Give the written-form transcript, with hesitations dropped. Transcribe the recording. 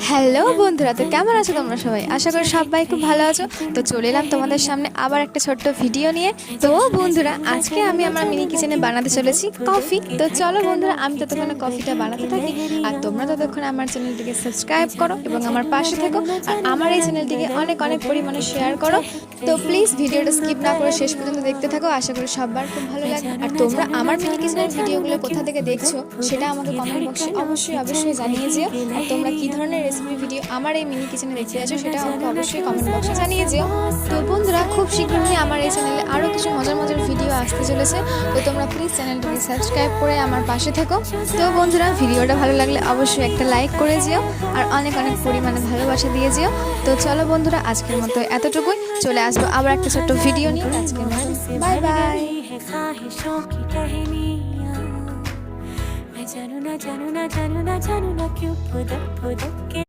Hello বন্ধুরা, তো কেমন আছো তোমরা সবাই? আশা করি সবাই খুব ভালো আছো। তো চলে এলাম তোমাদের সামনে আবার একটা ছোট্ট ভিডিও নিয়ে। তো বন্ধুরা, আজকে আমি আমার মিনি কিচেনে বানাতে চলেছি কফি। তো চলো বন্ধুরা, আমি ততক্ষণে কফিটা বানাতে থাকি আর তোমরা ততক্ষণে আমার চ্যানেলটিকে সাবস্ক্রাইব করো এবং আমার পাশে থেকো আর আমার এই চ্যানেলটিকে অনেক অনেক পরিমাণে শেয়ার করো। তো প্লিজ ভিডিওটা স্কিপ না করে শেষ পর্যন্ত দেখতে থাকো, আশা করি সবার খুব ভালো লাগে। আর তোমরা আমার মিনি কিচেনের ভিডিওগুলো কোথা থেকে দেখছো সেটা আমাকে কমেন্ট বক্সে অবশ্যই জানিয়ে যেও। আর তোমরা কী ধরনের রেসিপি ভিডিও আমার এই মিনি কিচেনে দেখতে যাচ্ছ সেটা আমাকে অবশ্যই কমেন্ট বক্সে জানিয়ে যেও। তো বন্ধুরা, খুব শীঘ্রই আমার এই চ্যানেলে আরও কিছু মজার মজার ভিডিও আসতে চলেছে। তো তোমরা প্লিজ চ্যানেলটিকে সাবস্ক্রাইব করে আমার পাশে থেকো। তো বন্ধুরা, ভিডিওটা ভালো লাগলে অবশ্যই একটা লাইক করে যেও আর অনেক অনেক পরিমাণে ভালোবাসা দিয়ে যেও। তো চলো বন্ধুরা, আজকের মতো এতটুকুই। চলে আসবো আবার একটা ছোট্ট ভিডিও নিয়ে। আজকের মতো বাই বাই। जानू ना क्यों फुदक फुदक के